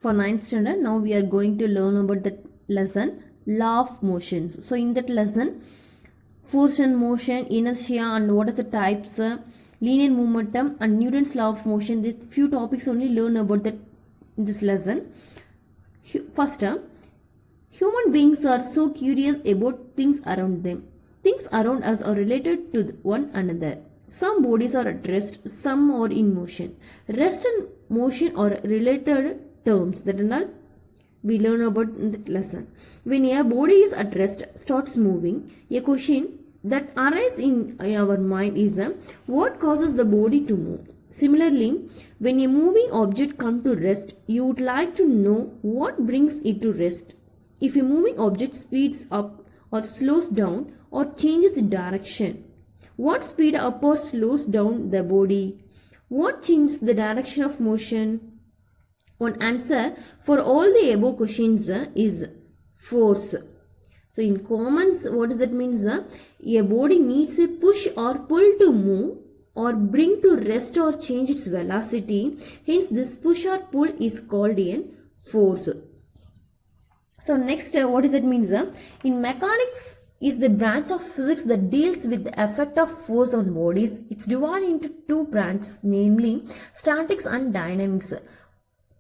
for 9th standard. Now we are going to learn about the lesson law of motions. So in that lesson, force and motion, inertia, and what are the types, linear momentum, and Newton's law of motion. The few topics only learn about that in this lesson. First, human beings are so curious about things around them. Things around us are related to one another. Some bodies are at rest, some are in motion. Rest and motion are related terms that and all we learn about in that lesson. When a body is at rest, starts moving, a question that arises in our mind is what causes the body to move. Similarly, when a moving object comes to rest, you would like to know what brings it to rest. If a moving object speeds up or slows down or changes direction, what speed up or slows down the body? What changes the direction of motion? One answer for all the above questions is force. So in commons, what does that mean? A body needs a push or pull to move or bring to rest or change its velocity. Hence this push or pull is called a force. So next, what does that mean? In mechanics is the branch of physics that deals with the effect of force on bodies. It's divided into two branches, namely statics and dynamics.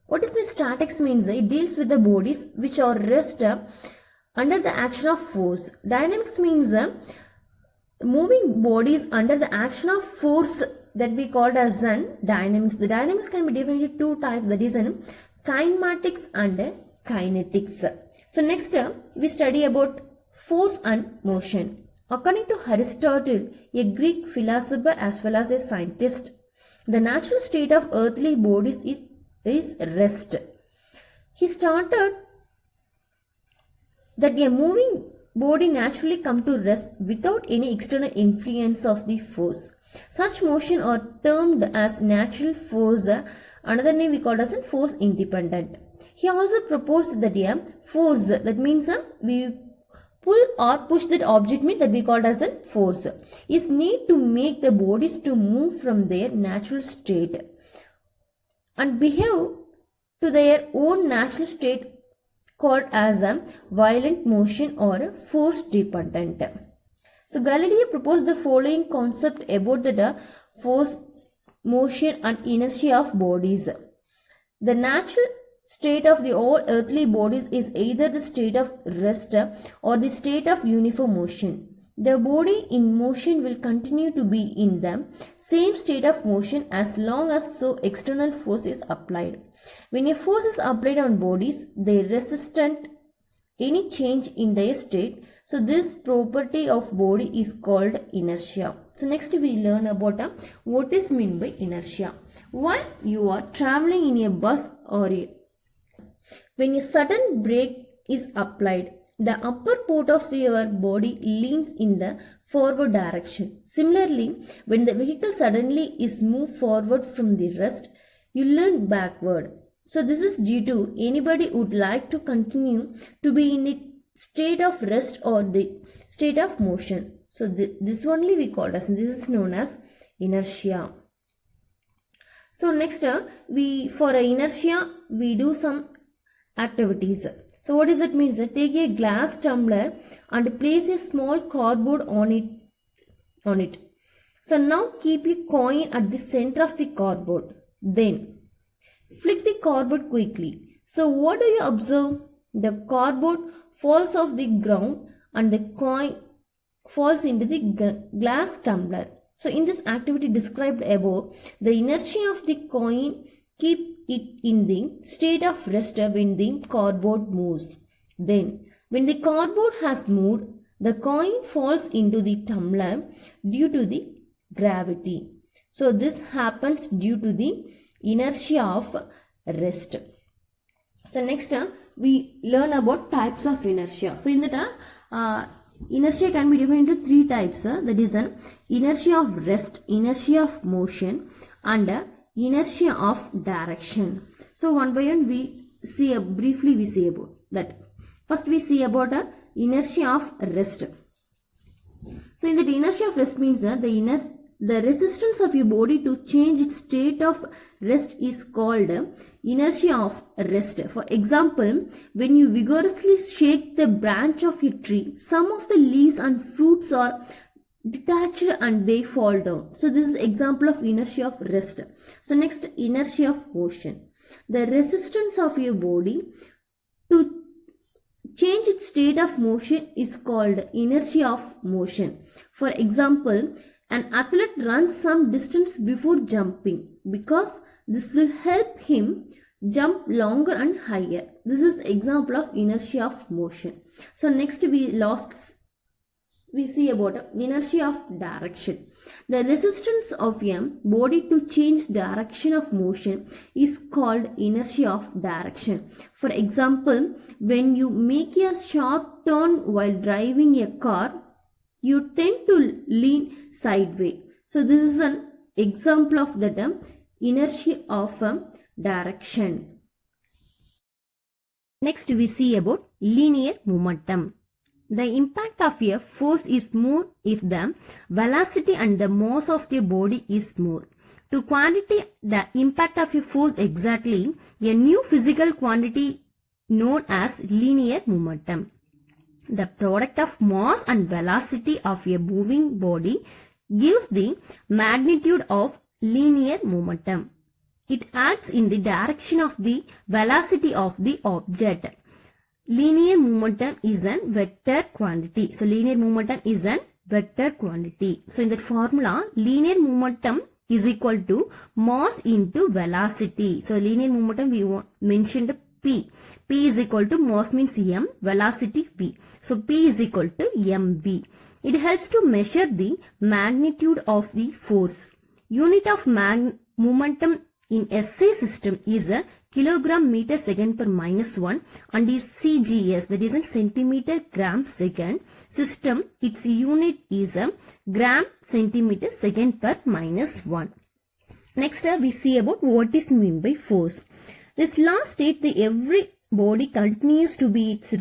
What is statics means? It deals with the bodies which are rest under the action of force. Dynamics means moving bodies under the action of force that we called as an dynamics. The dynamics can be divided into two types, that is kinematics and kinetics. So next we study about force and motion. According to Aristotle, a Greek philosopher as well as a scientist, the natural state of earthly bodies is rest. He started that a moving body naturally come to rest without any external influence of the force. Such motion are termed as natural force. Another name we call as force independent. He also proposed that a force, that means we pull or push that object, means that we called as a force, is need to make the bodies to move from their natural state and behave to their own natural state, called as a violent motion or force dependent. So Galileo proposed the following concept about the force, motion and inertia of bodies. The natural state of the all earthly bodies is either the state of rest or the state of uniform motion. The body in motion will continue to be in the same state of motion as long as so external force is applied. When a force is applied on bodies, they resistant any change in their state. So this property of body is called inertia. So next we learn about what is meant by inertia. While you are traveling in a bus or when a sudden brake is applied, the upper part of your body leans in the forward direction. Similarly, when the vehicle suddenly is moved forward from the rest, you lean backward. So this is due to anybody would like to continue to be in a state of rest or the state of motion. So this only we call as, this is known as inertia. So next for inertia we do some activities. So what does that mean? Take a glass tumbler and place a small cardboard on it. So now keep a coin at the center of the cardboard. Then flick the cardboard quickly. So what do you observe? The cardboard falls off the ground and the coin falls into the glass tumbler. So in this activity described above, the inertia of the coin keep it in the state of rest when the cardboard moves. Then, when the cardboard has moved, the coin falls into the tumbler due to the gravity. So this happens due to the inertia of rest. So next, we learn about types of inertia. So in that, inertia can be divided into three types. That is an inertia of rest, inertia of motion, and inertia of direction. So one by one we see briefly we see about that. First we see about inertia of rest. So in the inertia of rest means the the resistance of your body to change its state of rest is called inertia of rest. For example, when you vigorously shake the branch of a tree, some of the leaves and fruits are detached and they fall down. So this is example of inertia of rest. So next, inertia of motion. The resistance of your body to change its state of motion is called inertia of motion. For example, an athlete runs some distance before jumping because this will help him jump longer and higher. This is example of inertia of motion. So next we see about inertia of direction. The resistance of a body to change direction of motion is called inertia of direction. For example, when you make a sharp turn while driving a car, you tend to lean sideways. So this is an example of the term inertia of direction. Next we see about linear momentum. The impact of a force is more if the velocity and the mass of the body is more. To quantify the impact of a force exactly, a new physical quantity known as linear momentum. The product of mass and velocity of a moving body gives the magnitude of linear momentum. It acts in the direction of the velocity of the object. Linear momentum is a vector quantity. So linear momentum is a vector quantity. So in that formula, linear momentum is equal to mass into velocity. So linear momentum we mentioned P. P is equal to mass means m, velocity v. So P is equal to mv. It helps to measure the magnitude of the force. Unit of momentum in SI system is a kilogram meter second per minus 1 and is CGS, that is a centimeter gram second system. Its unit is a gram centimeter second per minus 1. Next we see about what is meant by force. This law states that every body continues to be its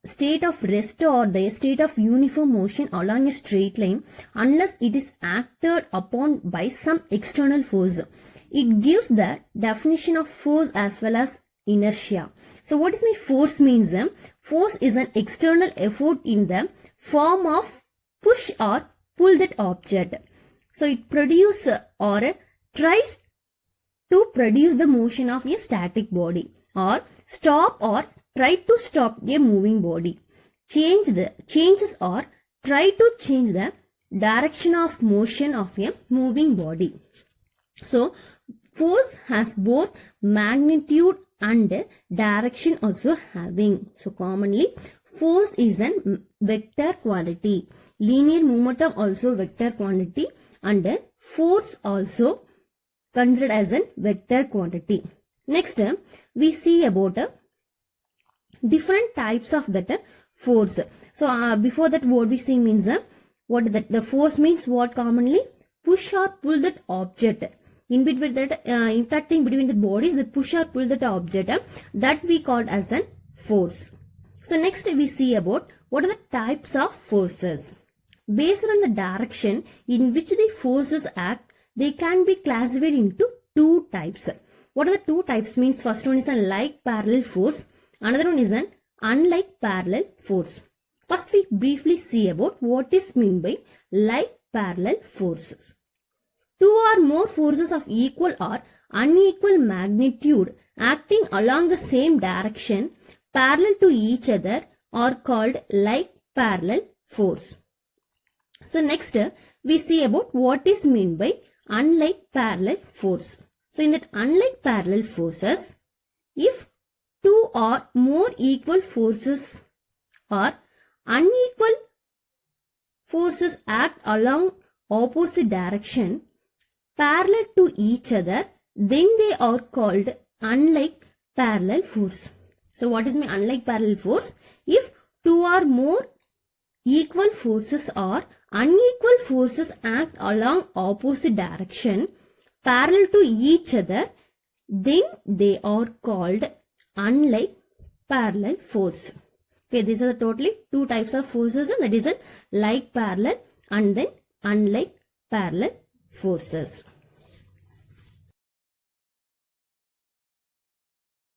state of rest or the state of uniform motion along a straight line unless it is acted upon by some external force. It gives the definition of force as well as inertia. So what is my force means? Force is an external effort in the form of push or pull that object. So it produces or tries to produce the motion of a static body or stop or try to stop a moving body. Changes or try to change the direction of motion of a moving body. So force has both magnitude and direction also having. So commonly force is a vector quantity. Linear momentum also vector quantity and force also considered as a vector quantity. Next we see about different types of that force. So before that what we see means what that the force means what commonly push or pull that object. In between that interacting between the bodies, the push or pull that object that we called as a force. So next we see about what are the types of forces. Based on the direction in which the forces act, they can be classified into two types. What are the two types means? First one is a like parallel force. Another one is an unlike parallel force. First we briefly see about what is meant by like parallel forces. Two or more forces of equal or unequal magnitude acting along the same direction parallel to each other are called like parallel force. So next we see about what is meant by unlike parallel force. So in that unlike parallel forces, if two or more equal forces or unequal forces act along opposite direction parallel to each other, then they are called unlike parallel force. So what is my unlike parallel force? If two or more equal forces or unequal forces act along opposite direction parallel to each other, then they are called unlike parallel force. Okay, these are totally two types of forces, and that is a like parallel and then unlike parallel forces.